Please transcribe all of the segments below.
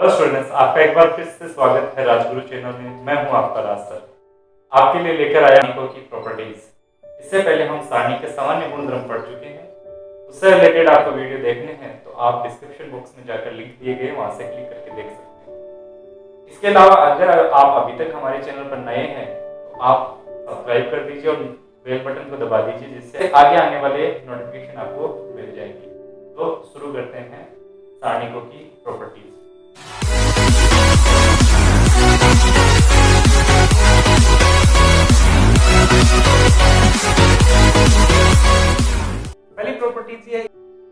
Hello students, आपका एक बार फिर से स्वागत है राजगुरु चैनल में। मैं हूं आपका राज सर। आपके लिए लेकर आया सारणिकों की प्रॉपर्टीज। इससे पहले हम सारणी के सामान्य गुणधर्म पढ़ चुके हैं। उससे रिलेटेड आपको वीडियो देखने हैं तो आप डिस्क्रिप्शन बॉक्स में जाकर लिंक दिए गए वहां से क्लिक करके देख सकते हैं। इसके अलावा अगर आप अभी तक हमारे चैनल पर नए हैं तो आप सब्सक्राइब कर दीजिए और बेल बटन को दबा दीजिए, जिससे आगे आने वाले नोटिफिकेशन आपको मिल जाएंगे। तो शुरू करते हैं सारणिकों की प्रॉपर्टीज। पहली प्रॉपर्टीज ये है,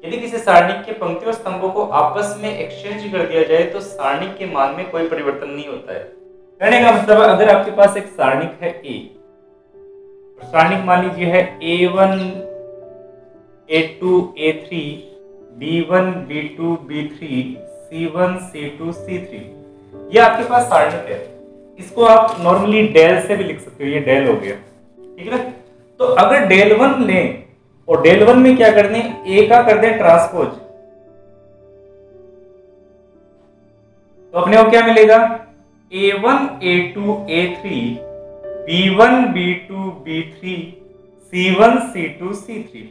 यदि किसी सारणिक के पंक्तियों स्तंभों को आपस में एक्सचेंज कर दिया जाए तो सारणिक के मान में कोई परिवर्तन नहीं होता है। कहने का मतलब, अगर आपके पास एक सारणिक है A, सारणिक मान लीजिए है A1 A2 A3 B1 B2 B3 C1 C2 C3, ये आपके पास सारणिक है। इसको आप नॉर्मली डेल से भी लिख सकते हो, ये डेल हो गया, ठीक है ना। तो अगर डेल 1 लें और डेल 1 में क्या कर दें, ए का कर दें ट्रांसपोज, तो अपने को क्या मिलेगा, A1 A2 A3 B1 B2 B3 C1 C2 C3।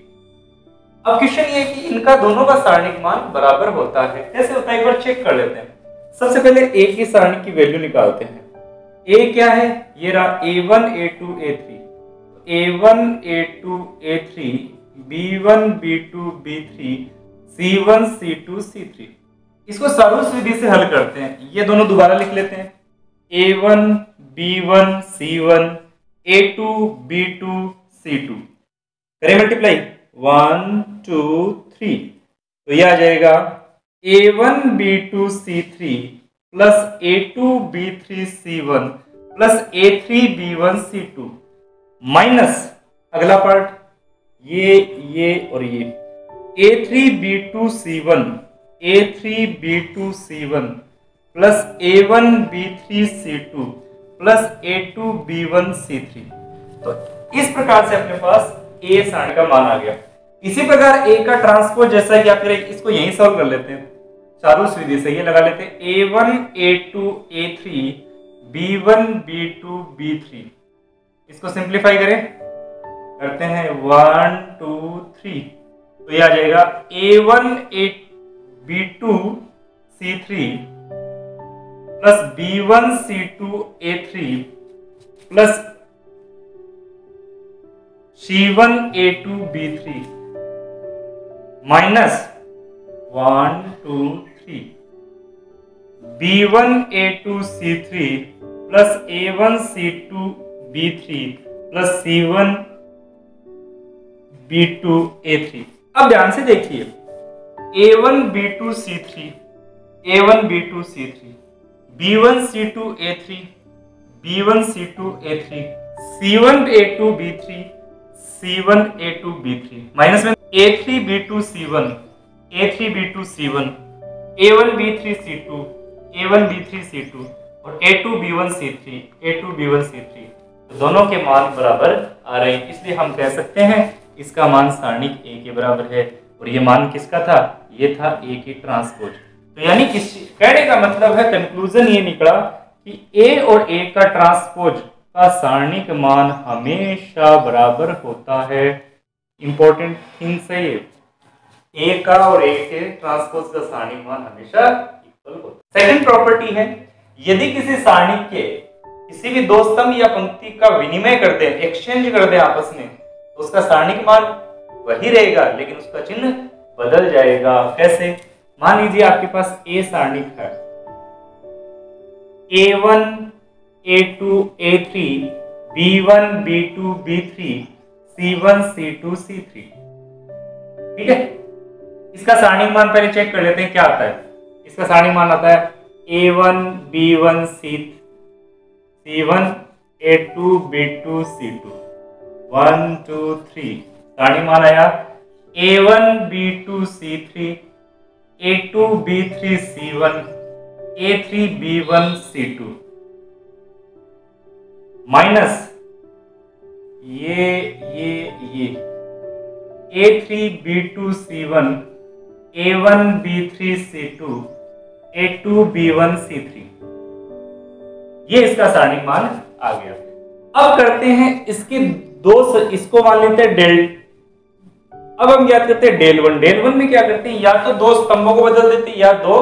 अब क्वेश्चन ये है कि इनका दोनों का सारणिक मान बराबर होता है। कैसे होता है, एक बार चेक कर लेते हैं। सबसे पहले ए की सारणी की वैल्यू निकालते हैं। ए क्या है, ये रहा A1 A2 A3, A1 A2 A3 B1 B2 B3 C1 C2 C3। इसको सारूस विधि से हल करते हैं। ये दोनों दोबारा लिख लेते हैं, A1 B1 C1 A2 B2 C2, करें मल्टीप्लाई 1 2 3, तो यह आ जाएगा A1 B2 C3 plus A2 B3 C1 plus A3 B1 C2 minus अगला पार्ट ये और ये A3 B2 C1 A3 B2 C1 plus A1 B3 C2 plus A2 B1 C3। तो इस प्रकार से अपने पास A सारणी का मान आ गया। इसी प्रकार A का ट्रांसपोज जैसा कि आप करें, इसको यहीं सॉल्व कर लेते हैं चारूस विधि से। ये लगा लेते हैं A1 A2 A3 B1 B2 B3, इसको सिंप्लीफाई करें, करते हैं 1 2 3, तो ये आ जाएगा A1 B2 C3 plus B1 C2 A3 plus C1 A2 B3 minus 1 2 3 B1 A2 C3 plus A1 C2 B3 plus C1 B2 A3। अब ध्यान से देखिए, A1 B2 C3 A1 B2 C3 B1 C2 A3 B1 C2 A3 C1 A2 B3 C1 A2 B3 minus में A3 B2 C1 A3 B2 C1 A1 B3 C2 A1 B3 C2 और A2 B1 C3 A2 B1 C3, तो दोनों के मान बराबर आ रहे हैं, इसलिए हम कह सकते हैं इसका मान सारणिक A के बराबर है। और ये मान किसका था, ये था A की ट्रांसपोज। तो यानी कहने का मतलब है, कंक्लूजन ये निकला कि A और A का ट्रांसपोज का सारणिक मान हमेशा बराबर होता है। इंपॉर्टेंट थिंग है ये, A का और A के ट्रांसपोज का सारणिक मान हमेशा इक्वल होता है। सेकंड प्रॉपर्टी है, यदि किसी सारणिक के किसी भी दो स्तंभ या पंक्ति का विनिमय कर दें, एक्सचेंज कर दें आपस में, तो उसका सारणिक मान वही रहेगा लेकिन उसका चिन्ह बदल जाएगा। कैसे, मान लीजिए आपके पास A सारणिक है, A1 A2 A3 B1 B2 B3 C1 C2 C3, ठीक है। इसका सारणिक मान पहले चेक कर लेते हैं क्या आता है। इसका सारणिक मान आता है A1 B1 C1 A2 B2 C2 1 2 3, सारणिक मान आया A1 B2 C3 A2 B3 C1 A3 B1 C2 minus ये A3 B2 C1 A1 B3 C2 A2B1C3, ये इसका सारणिक मान आ गया। अब करते हैं इसके इसको मान लेते हैं डेल। अब हम ज्ञात करते हैं डेल वन। डेल वन में क्या करते हैं, या तो दो स्तंभों को बदल देते हैं या दो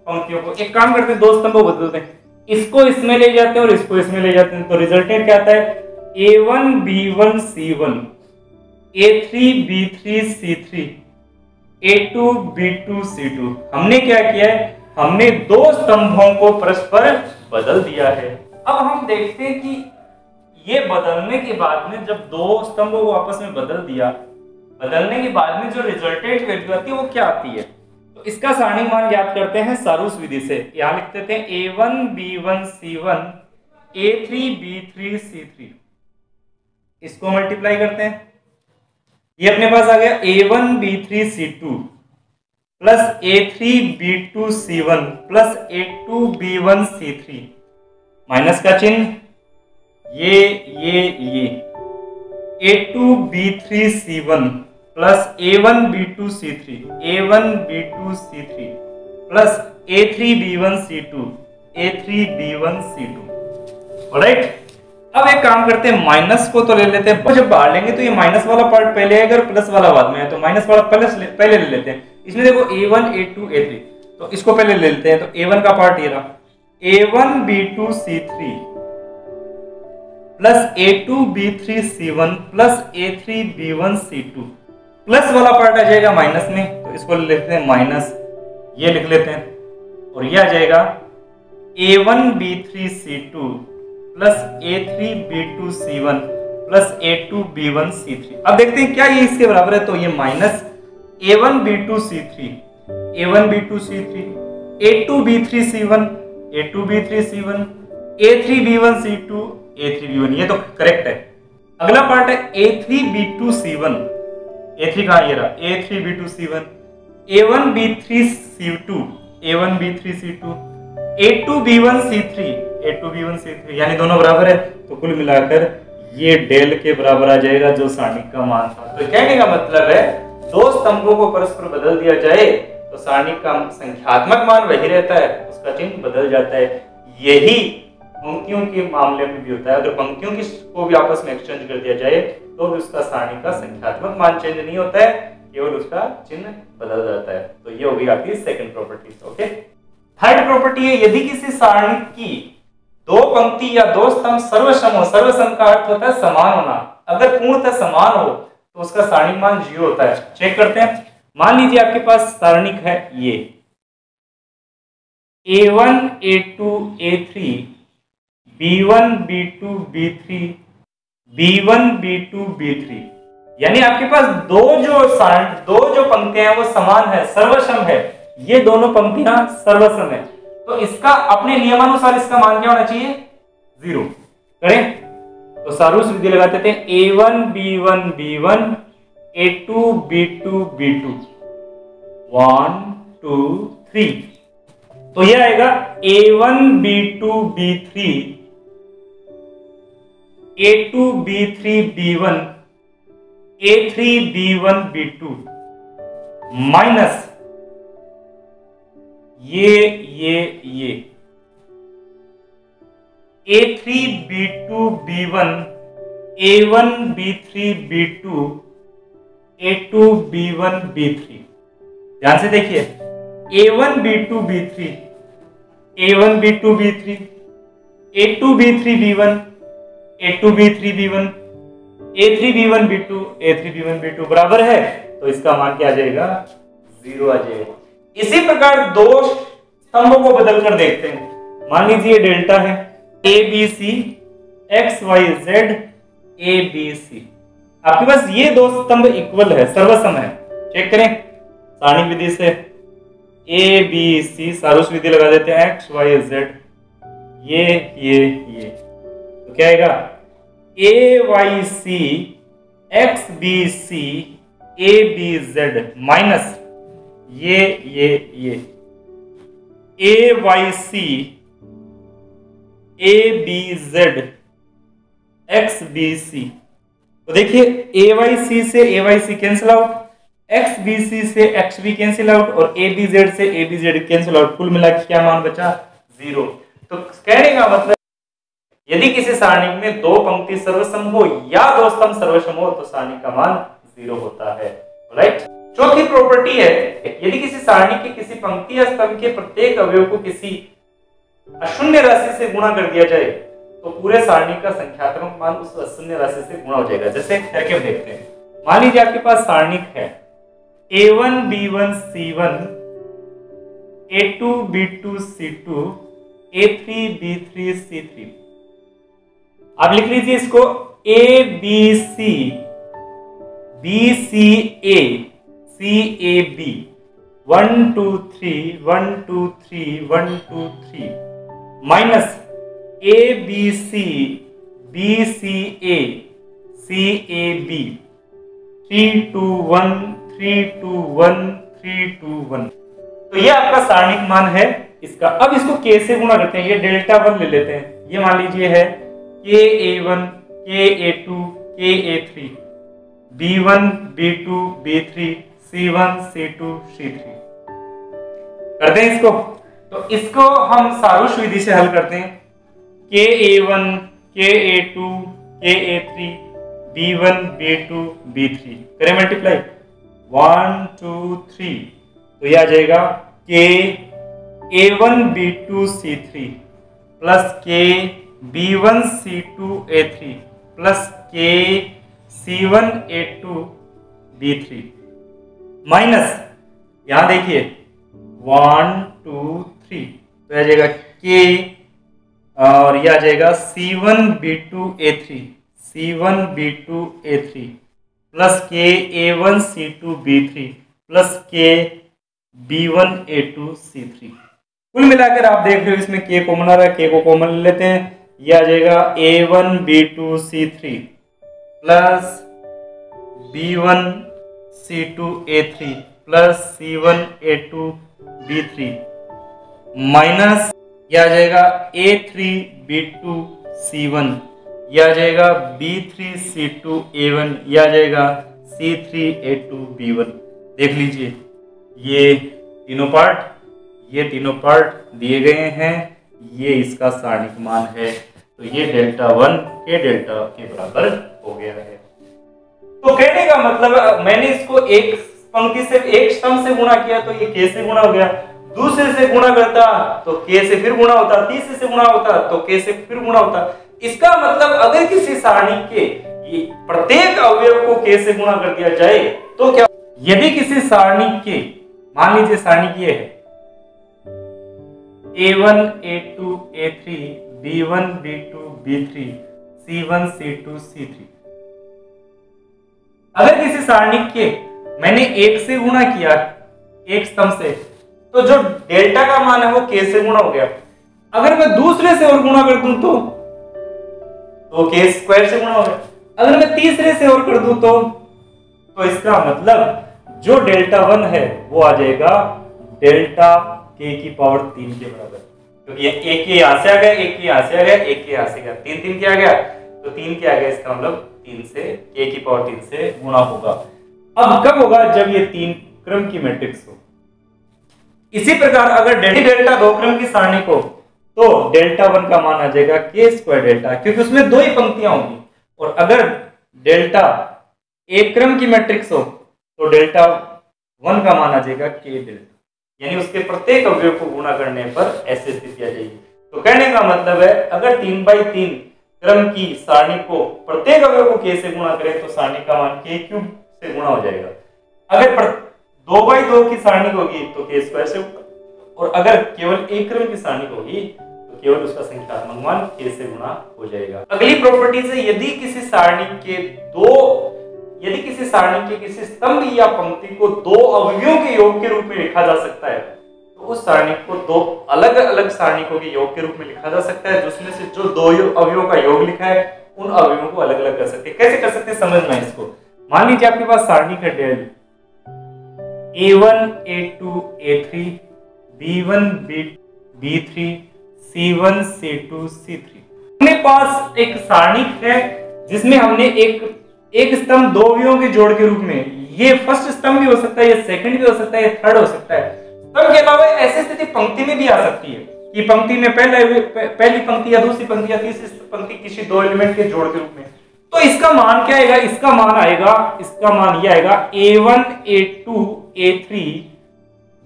पंक्तियों को। एक काम करते हैं, दो स्तंभों को बदलते हैं, इसको इसमें ले जाते हैं और इसको इसमें ले जाते हैं, तो रिजल्टेंट क्या आता है, A1B1C1, A3B3C3, A2B2C2। हमने क्या किया है, हमने दो स्तंभों को परस्पर बदल दिया है। अब हम देखते हैं कि ये बदलने के बाद में जब दो स्तंभों को आपस में बदल दिया, बदलने के बाद में जो रिजल्टेंट वैल्यू आती है वो क्या आती है, तो इसका सारणिक मान ज्ञात करते हैं सारूस विधि से। यहां लिख देते हैं A1B1C1, A3B3C3, इसको मल्टीप्लाई करते हैं, ये अपने पास आ गया A1B3C2 plus A3B2C1 plus A2B1C3, minus का चिन्ह, ये A2B3C1 plus A1B2C3, A1B2C3 plus A3B1C2, A3B1C2। Alright, अब एक काम करते हैं, माइनस को तो ले लेते हैं, जब बाहर लेंगे तो ये माइनस वाला पार्ट पहले आएगा और प्लस वाला बाद में है, तो माइनस वाला पहले ले लेते हैं। इसमें देखो A1 A2 A3, तो इसको पहले ले लेते हैं, तो A1 का पार्ट ये रहा, A1B2C3 plus A2B3C1 plus A3B1C2, plus वाला पार्ट आ जाएगा माइनस में, तो इसको ले लेते हैं माइनस, ये लिख लेते हैं, और ये आ जाएगा A1B3C2 plus A3B2C1 plus A2B1C3। अब देखते हैं क्या ये इसके बराबर है, तो ये minus A1B2C3, A1B2C3, A2B3C1, A2B3C1, A3B1C2, A3B1, ये तो करेक्ट है। अगला पार्ट है A3B2C1, A3 कहां, ये रहा, A3B2C1, A1B3C2, A1B3C2, A2B1C3, A2B1C3, यानी दोनों बराबर है, तो कुल मिलाकर ये डेल के बराबर आ जाएगा जो सारणिक का मान था। तो कहने का मतलब है दो स्तंभों को परस्पर बदल दिया जाए तो सारणिक का संख्यात्मक मान वही रहता है, उसका चिन्ह बदल जाता है। यही पंक्तियों के मामले में भी होता है, अगर पंक्तियों की को भी आपस में एक्सचेंज कर दिया जाए तो भी उसका सारणी का संख्यात्मक मान चेंज नहीं होता है, केवल उसका चिन्ह बदल जाता है। तो ये होगी आपकी second property. Okay, third property है, यदि किसी सारणी की दो पंक्ति या दो स्तंभ सर्वसम हो, सर्वसम का अर्थ होता है समान होना, अगर पूर्णतः समान हो तो उसका सारणिक मान 0 होता है। चेक करते हैं, मान लीजिए आपके पास सारणिक है ये A1 A2 A3 B1 B2 B3 B1 B2 B3, यानी आपके पास दो जो पंक्तियां हैं वो समान है, सर्वसम है, ये दोनों पंक्तियां सर्वसम है, तो इसका अपने नियमानुसार इसका मान क्या होना चाहिए, 0। करें तो सारूस विधि लगाते थे, A1 B1 B1 A2 B2 B2 1 2 3, तो यह आएगा A1 B2 B3 A2 B3 B1 A3 B1 B2 minus ये A3 B2 B1 A1 B3 B2 A2 B1 B3। ध्यान से देखिए, A1 B2 B3 A1 B2 B3 A2 B3 B1 A2 B3 B1 A3 B1 B2 A3 B1 B2 बराबर है, तो इसका मान क्या आ जाएगा, 0 आ जाएगा। इसी प्रकार दो स्तंभों को बदलकर देखते हैं, मान लीजिए डेल्टा है ABC XYZ ABC, आपके पास ये दो स्तंभ इक्वल है, सर्वसम है। चेक करें सारणिक विधि से, ABC सारूस विधि लगा देते हैं, XYZ ये तो क्या आएगा, AYC XBC ABZ माइनस ये AYC ABZ XBC। तो देखिए AYC से AYC cancel out, X B C से एक्स बी कैंसिल आउट और ए बी जेड से A B Z cancel out, कुल मिला के क्या मान बचा 0। तो कहने का मतलब यदि किसी सारणी में दो पंक्ति सर्वसम हो या दो स्तंभ सर्वसम हो तो सारणी का मान 0 होता है। राइट। चौथी प्रॉपर्टी है, यदि किसी सारणी के किसी पंक्ति या स्तंभ के प्रत्येक अवयव को किसी अशून्य राशि से गुणा कर दिया जाए तो पूरे सारणी का संख्यात्मक मान उस अशून्य राशि से गुणा हो जाएगा। जैसे करके देखते हैं। मान लीजिए आपके पास सारणी है A1 B1 C1 A2 B2 C2 A3 B3 C3। आप लिख लीजिए इसको A B C B C A C A B 1 2 3 1 2 3 1 2 3 minus A B C B C A C A B 3 2 1 3 2 1 3 2 1। तो ये आपका सारणिक मान है इसका। अब इसको k से गुणा करते हैं, ये डेल्टा 1 ले लेते हैं। ये मान लीजिए है KA1 KA2 KA3 B1 B2 B3 C1 C2 C3 करते हैं इसको। तो इसको हम सारूश विधि से हल करते हैं। KA1 KA2 KA3 B1 B2 B3 करें मल्टीप्लाई 1 2 3। तो यह आ जाएगा K A1 B2 C3 plus K B1 C2 A3 plus K C1 A2 B3 minus यहां देखिए 1 2 3। तो आ जाएगा K और यह आ जाएगा C1 B2 A3 C1 B2 A3 plus K A1 C2 B3 plus K B1 A2 C3। कुल मिलाकर आप देख रहे हो इसमें K कॉमन आ रहा है, K को कॉमन ले लेते हैं। यह आ जाएगा A1 B2 C3 plus B1 C2 A3 plus C1 A2 B3 minus यह आ जाएगा A3 B2 C1, यह आ जाएगा B3 C2 A1, यह आ जाएगा C3 A2 B1। देख लीजिए ये तीनों पार्ट दिए गए हैं। ये इसका सारणिक मान है। तो ये डेल्टा 1 के डेल्टा के बराबर हो गया है। तो कहने का मतलब मैंने इसको एक पंक्ति से एक स्तंभ से गुणा किया तो ये k से गुणा हो गया, दूसरे से गुणा करता तो k से फिर गुणा होता, तीसरे से गुणा होता तो k से फिर गुणा होता। इसका मतलब अगर किसी सारणी के प्रत्येक अवयव को k से गुणा कर दिया जाए तो क्या, यदि किसी सारणी के मान लीजिए सारणी की है A1 A2 A3 B1 B2 B3 C1 C2 C3, अगर किसी सारणी के मैंने एक से गुणा किया एक स्तंभ से तो जो डेल्टा का मान है वो k से गुणा हो गया। अगर मैं दूसरे से और गुणा कर दूं तो k स्क्वायर से गुणा हो गया। अगर मैं तीसरे से और कर दूं तो इसका मतलब जो डेल्टा 1 है वो आ जाएगा डेल्टा k की पावर 3 के बराबर, क्योंकि एक के यहां से आ गया, एक के यहां से आ गया, एक के यहां से गया, 3 के आ गया तो 3 के आ गया। इसका मतलब 3 से k की पावर 3 से गुणा होगा। अब कब होगा, जब ये 3 क्रम की मैट्रिक्स हो। इसी प्रकार अगर डेल्टा 2 क्रम की सारणी को तो डेल्टा 1 का मान आ जाएगा k स्क्वायर डेल्टा, क्योंकि उसमें दो ही पंक्तियां होंगी। और अगर डेल्टा एक क्रम की मैट्रिक्स हो तो डेल्टा 1 का मान आ जाएगा k डेल्टा, यानी उसके प्रत्येक अवयव को गुणा करने पर ऐसी स्थिति आ जाएगी। तो कहने का मतलब है अगर 3/3 क्रम की सारणी को प्रत्येक अवयव को k से गुणा करें तो सारणी का मान k क्यूब से गुणा हो जाएगा। अगर 2/2 की सारणी होगी तो k स्क्वायर से, और अगर केवल एक क्रम की सारणी होगी तो केवल उसका संख्यात्मक मान k से गुणा हो जाएगा। अगली प्रॉपर्टी से यदि किसी सारणी के किसी स्तंभ या पंक्ति को दो अवयवों के योग के रूप में लिखा जा सकता है तो उस सारणी को दो अलग अलग सारणिकों के योग के रूप में लिखा जा सकता है, जिसमें से जो दो अवयवों का योग लिखा है उन अवयवों को अलग अलग कर सकते हैं। कैसे कर सकते हैं समझना है इसको। मान लीजिए आपके पास सारणी का del A1 A2 A3 B1 B3 C1 C2 C3। अपने पास एक सारणी है जिसमें हमने एक स्तंभ दो अवयवों के जोड़ के रूप में ये फर्स्ट स्तंभ भी हो सकता है, ये सेकंड भी हो सकता है, ये थर्ड हो सकता है। स्तंभ के अलावा ऐसी स्थिति पंक्ति में भी आ सकती है कि पंक्ति में पहली पंक्ति या दूसरी पंक्ति या तीसरी पंक्ति किसी दो एलिमेंट के जोड़ के रूप में। तो इसका मान क्या आएगा? इसका मान ये आएगा a1 a2 a3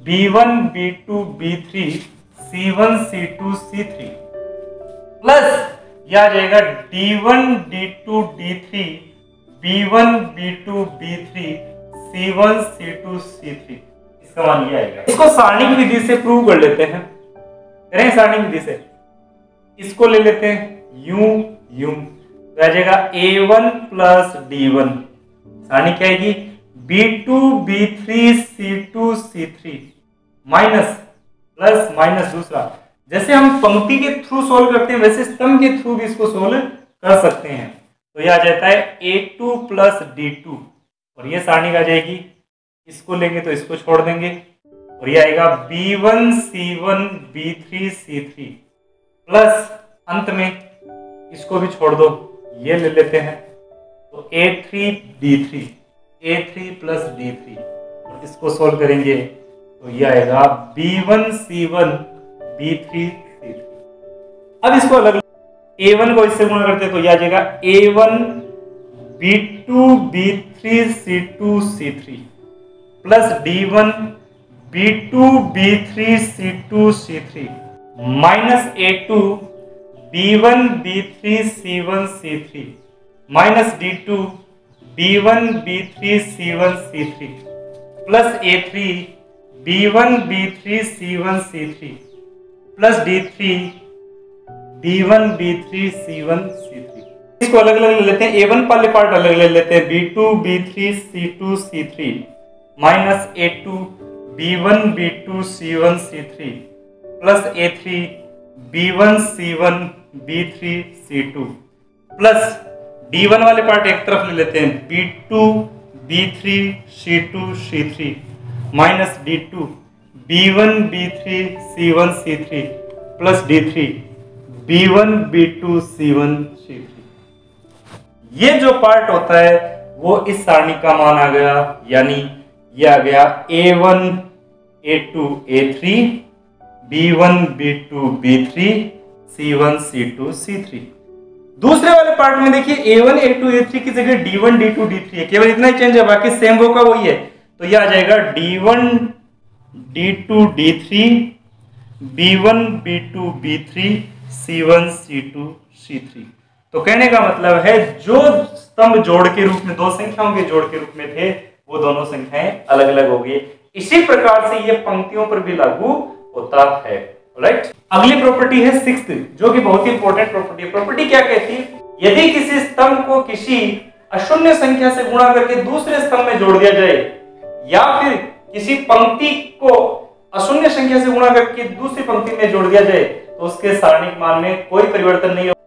b1 b2 b3 c1 c2 c3 plus यह आ जाएगा d1 d2 d3 b1 b2 b3 c1 c2 c3। इसका मान ये आएगा। इसको सारणिक विधि से प्रूव कर लेते हैं। करें सारणिक विधि से, इसको ले लेते हैं यूं तो आ जाएगा a1 प्लस d1, सारणी क्या आएगी b2 b3 c2 c3 minus plus minus दूसरा। जैसे हम पंक्ति के थ्रू सोल्व करते हैं वैसे स्तंभ के थ्रू भी इसको सोल्व कर सकते हैं। तो यह आ जाता है a2 प्लस d2 और ये सारणी आ जाएगी। इसको लेंगे तो इसको छोड़ देंगे और ये आएगा b1 c1 b3 c3 plus अंत में इसको भी छोड़ दो, ये ले लेते हैं तो a3 d3 a3 plus d3 और इसको सोल्व करेंगे तो ये आएगा b1 c1 b3 c3। अब इसको अलग a1 को इससे गुणा करते हैं तो ये आ जाएगा a1 b2 b3 c2 c3 plus d1 b2 b3 c2 c3 minus a2 b1 b3 c1 c3 minus d2 b1 b3 c1 c3 plus a3 b1 b3 c1 c3 plus d3 b1 b3 c1 c3। इसको अलग अलग ले लेते हैं, a1 वाले part अलग ले लेते हैं b2 b3 c2 c3 minus a2 b1 b2 c1 c3 plus a3 b1 c1 b3 c2 plus d1 वाले पार्ट एक तरफ ले लेते हैं b2 b3 c2 c3 minus d2 b1 b3 c1 c3 plus d3 b1 b2 c1 c3। ये जो part होता है वो इस सारणी का मान आ गया, यानी ये आ गया a1 a2 a3 b1 b2 b3 c1 c2 c3। दूसरे वाले पार्ट में देखिए a1 a2 a3 की जगह d1 d2 d3 है, केवल इतना ही चेंज है, बाकी सेम वो का वही है। तो ये आ जाएगा d1 d2 d3 b1 b2 b3 c1 c2 c3। तो कहने का मतलब है जो स्तंभ जोड़ के रूप में दो संख्याओं के जोड़ के रूप में थे वो दोनों संख्याएं अलग अलग हो गई। इसी प्रकार से ये पंक्तियों पर भी लागू होता है। राइट, अगली प्रॉपर्टी है सिक्स्थ, जो कि बहुत ही इंपॉर्टेंट प्रॉपर्टी है। प्रॉपर्टी क्या कहती है? यदि किसी स्तंभ को किसी अशून्य संख्या से गुणा करके दूसरे स्तंभ में जोड़ दिया जाए या फिर किसी पंक्ति को अशून्य संख्या से गुणा करके दूसरी पंक्ति में जोड़ दिया जाए तो उसके सारणिक मान में कोई परिवर्तन नहीं होगा।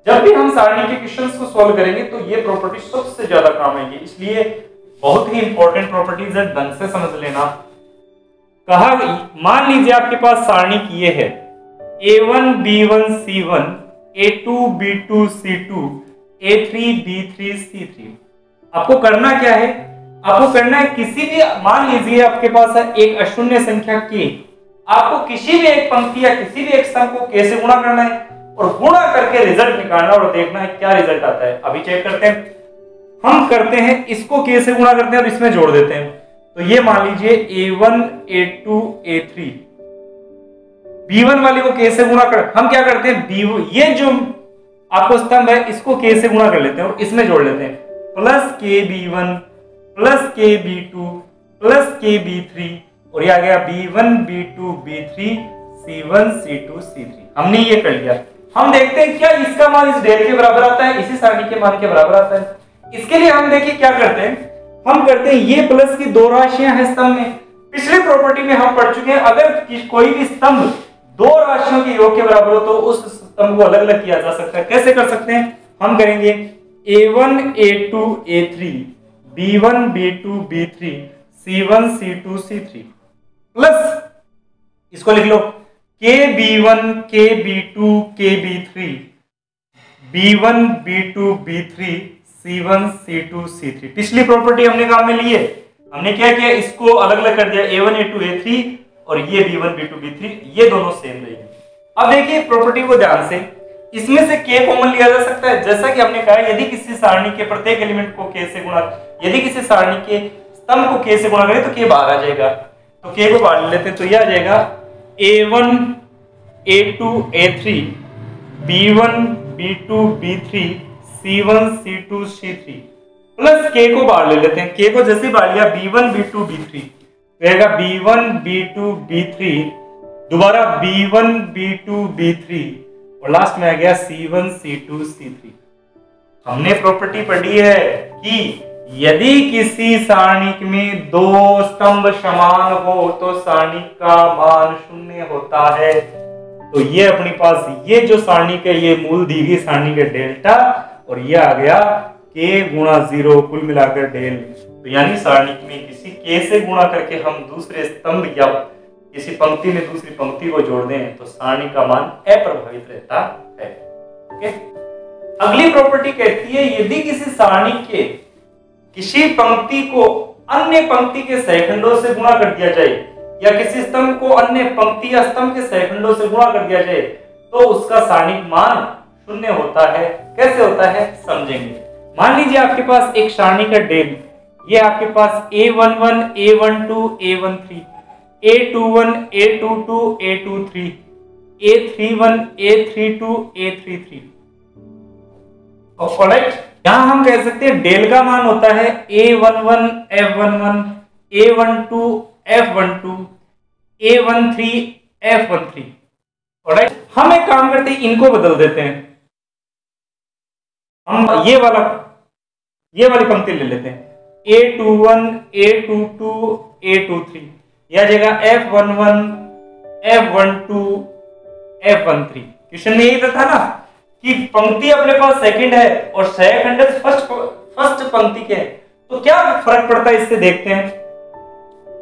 जब भी हम सारणी के क्वेश्चंस को सॉल्व करेंगे तो ये प्रॉपर्टी सबसे ज्यादा काम आएगी, इसलिए बहुत ही इंपॉर्टेंट प्रॉपर्टीज है, ढंग से समझ लेना। कहा, मान लीजिए आपके पास सारणी की ये है a1 b1 c1 a2 b2 c2 a3 b3 c3। आपको करना क्या है? आपको करना है किसी भी, मान लीजिए आपके पास है एक अशून्य संख्या k, आपको किसी भी एक पंक्ति या किसी भी एक स्तंभ को k से गुणा करना है और गुणा करके रिजल्ट निकालना और देखना है क्या रिजल्ट आता है। अभी चेक करते हैं। हम करते हैं इसको k से गुणा करते हैं और इसमें जोड़ देते हैं। तो ये मान लीजिए a1 a2 a3, b1 वाले को k से गुणा कर, हम क्या करते हैं b, ये जो आपको स्तंभ है इसको k से गुणा कर लेते हैं और इसमें जोड़ लेते हैं, plus k b1 plus k b2 plus k b3 और ये आ गया b1 b2 b3 c1 c2 c3। हमने ये कर लिया। हम देखते हैं क्या इसका मान इस डेल के बराबर आता है, इसी सारणी के मान के बराबर आता है। इसके लिए हम देखिए क्या करते हैं, हम करते हैं ये प्लस की दो राशियां हैं स्तंभ में। पिछले प्रॉपर्टी में हम पढ़ चुके हैं अगर कोई भी स्तंभ दो राशियों के योग के बराबर हो तो उस स्तंभ को अलग अलग किया जा सकता है। कैसे कर सकते हैं? हम करेंगे a1 a2 a3 b1 b2 b3 c1 c2 c3 plus इसको लिख लो k b1 k b2 k b3 b1 b2 b3 c1 c2 c3। पिछली प्रॉपर्टी हमने काम में ली है, हमने क्या किया, इसको अलग अलग कर दिया, A1 A2 A3 और ये B1 B2 B3, ये दोनों सेम रहेंगे। अब देखिए प्रॉपर्टी को ध्यान से, इसमें से k कॉमन लिया जा सकता है। जैसा कि हमने कहा, यदि किसी सारणी के प्रत्येक एलिमेंट को k से गुणा, यदि किसी सारणी के स्तंभ को k से गुणा करें तो k बाहर आ जाएगा। तो k को बाहर ले लेते हैं, तो यह आ जाएगा A1 A2 A3 B1 B2 B3 C1 C2 C3 plus k को बाहर ले लेते हैं। k को जैसे बाहर लिया, B1 B2 B3 रहेगा B1 B2 B3, दोबारा B1 B2 B3 और लास्ट में आ गया C1 C2 C3। हमने प्रॉपर्टी पढ़ी है कि यदि किसी सारणी में दो स्तंभ समान हो तो सारणी का मान शून्य होता है। तो ये अपने पास ये जो सारणी के ये मूल दी गई सारणी का डेल्टा और ये आ गया k गुणा 0 कुल मिलाकर डेल। तो यानी सारणी में किसी k से गुणा करके हम दूसरे स्तंभ या किसी पंक्ति में दूसरी पंक्ति को जोड़ दें तो सारणी का मान अप्रभावित रहता है। ओके, अगली प्रॉपर्टी कहती है यदि किसी सारणी के किसी पंक्ति को अन्य पंक्ति के सहखंडों से गुणा कर दिया जाए या किसी स्तंभ को अन्य पंक्ति या स्तंभ के सहखंडों से गुणा कर दिया जाए तो उसका सारणिक मान शून्य होता है। कैसे होता है समझेंगे। मान लीजिए आपके पास एक सारणी का डेल, ये आपके पास A11 A12 A13 A21 A22 A23 A31 A32 A33 alright. यहां हम कह सकते हैं डेल का मान होता है A11 F11 A12 F12 A13 F13। Alright, हम एक काम करते हैं, इनको बदल देते हैं। हम ये वाली पंक्ति ले लेते हैं A21 A22 A23, यह जगह F11 F12 F13। क्वेश्चन में यही था ना कि पंक्ति अपने पास सेकंड है और सहखंड फर्स्ट पंक्ति के है, तो क्या फर्क पड़ता है इससे देखते हैं।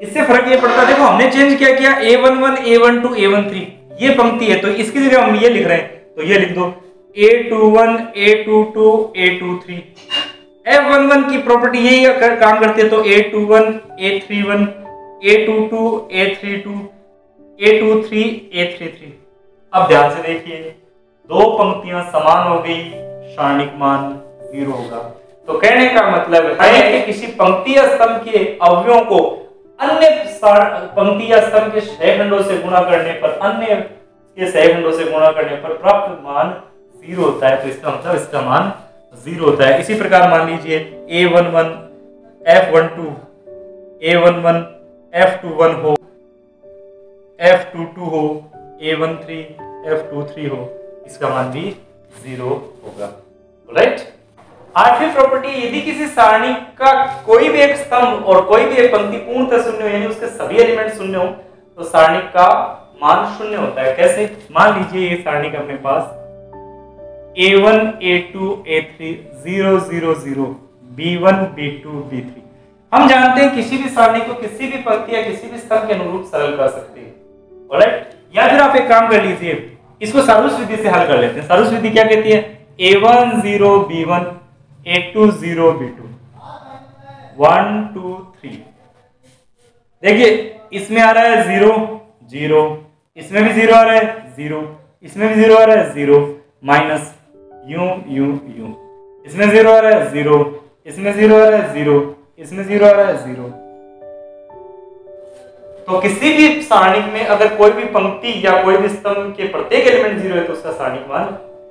इससे फर्क ये पड़ता है, देखो हमने चेंज क्या किया, A11 A12 A13 ये पंक्ति है तो इसकी जगह हम ये लिख रहे हैं, तो ये लिख दो A21 A22 A23। F11 की प्रॉपर्टी यही काम करती है, तो A21 A31 A22 A32 A23 A33। अब ध्यान से देखिए, दो पंक्तियां समान हो गई, सारणिक मान 0 होगा। तो कहने का मतलब है कि किसी पंक्ति या स्तंभ के अवयवों को अन्य पंक्ति या स्तंभ के सहखंडों से गुणा करने पर, अन्य के सहखंडों से गुणा करने पर प्राप्त मान 0 होता है। तो इसका मतलब इसका मान 0 होता है। इसी प्रकार मान लीजिए A11 F12 A11 F21 हो, F22 हो, A13 F23 हो, इसका मान भी 0 होगा। राइट। आठवीं प्रॉपर्टी, यदि किसी सारणी का कोई भी एक स्तंभ और कोई भी एक पंक्ति पूर्णतः शून्य हो, यानी उसके सभी एलिमेंट शून्य हो, तो सारणी का मान शून्य होता है। कैसे? मान लीजिए ये सारणी का अपने पास A1 A2 A3 0 0 0 B1 B2 B3। हम जानते हैं किसी भी सारणी को किसी भी पंक्ति या किसी भी स्तंभ के अनुरूप सरल कर सकते हैं। ऑलराइट, या फिर आप एक काम कर लीजिए, इसको सारूस विधि से हल कर लेते हैं। सारूस विधि क्या कहती है? A1 0 B1 A2 0 B2 1 2 3। देखिए इसमें आ रहा है 0 0, इसमें भी 0 आ रहा है 0, इसमें भी 0 आ रहा है 0, माइनस यूं यूं यूं, इसमें 0 आ रहा है 0, इसमें 0 आ रहा है 0, इसमें 0 आ रहा है 0। तो किसी भी सारणी में अगर कोई भी पंक्ति या कोई भी स्तंभ के प्रत्येक एलिमेंट 0 है तो उसका सारणिक मान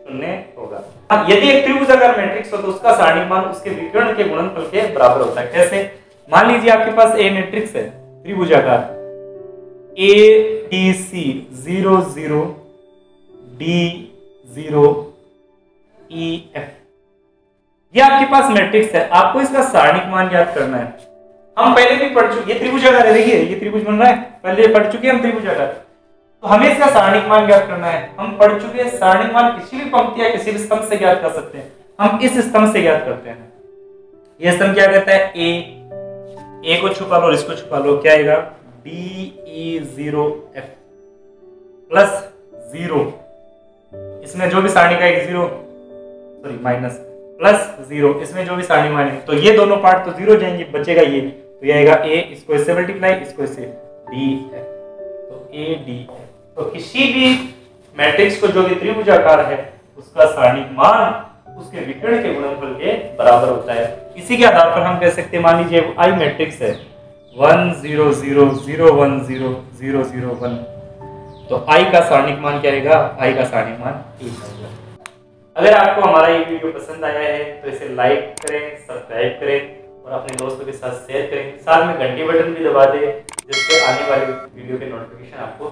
0 होगा। यदि एक त्रिभुजाकार मैट्रिक्स हो तो उसका सारणिक मान उसके विकर्ण के गुणनफल के बराबर होता है। कैसे? मान लीजिए आपके पास ए मैट्रिक्स है त्रिभुजाकार A D C 0 0 D 0 E F, ये आपके पास मैट्रिक्स है। आपको इसका सारणिक मान ज्ञात करना है। हम पहले भी पढ़ चुके, ये त्रिभुजाकार है, देखिए ये त्रिभुज बन रहा है, पहले पढ़ चुके हैं हम त्रिभुजाकार। तो हमें इसका सारणिक मान ज्ञात करना है। हम पढ़ चुके हैं सारणिक मान किसी भी पंक्ति या किसी भी स्तंभ से ज्ञात कर सकते हैं। हम इस स्तंभ से ज्ञात करते हैं। ये स्तंभ क्या कहता है? ए को छुपा लो और इसको छुपा लो, क्या आएगा? DE0F प्लस 0, इसमें जो भी सारणी का एक 0 सॉरी माइनस प्लस 0, इसमें जो भी सारणी मान है तो ये दोनों पार्ट तो 0 जाएंगे, बचेगा ये भी, तो ये आएगा ए, इसको इससे मल्टीप्लाई, इसको इससे डी है, तो ए डी है। तो किसी भी मैट्रिक्स को जो कि त्रिभुजाकार है उसका सारणिक मान उसके विकर्ण के गुणनफल के बराबर होता है। इसी के आधार पर हम कह सकते हैं, मान लीजिए आई मैट्रिक्स है 1 0 0 0 1 0 0 0 1, तो आई का सारणिक मान क्या आएगा? आई का सारणिक मान 1 आएगा। अगर आपको हमारा ये वीडियो पसंद आया है तो इसे लाइक करें, सब्सक्राइब करें और अपने दोस्तों के साथ शेयर करें। साथ में घंटी बटन भी दबा दें जिससे आने वाली वीडियो के नोटिफिकेशन आपको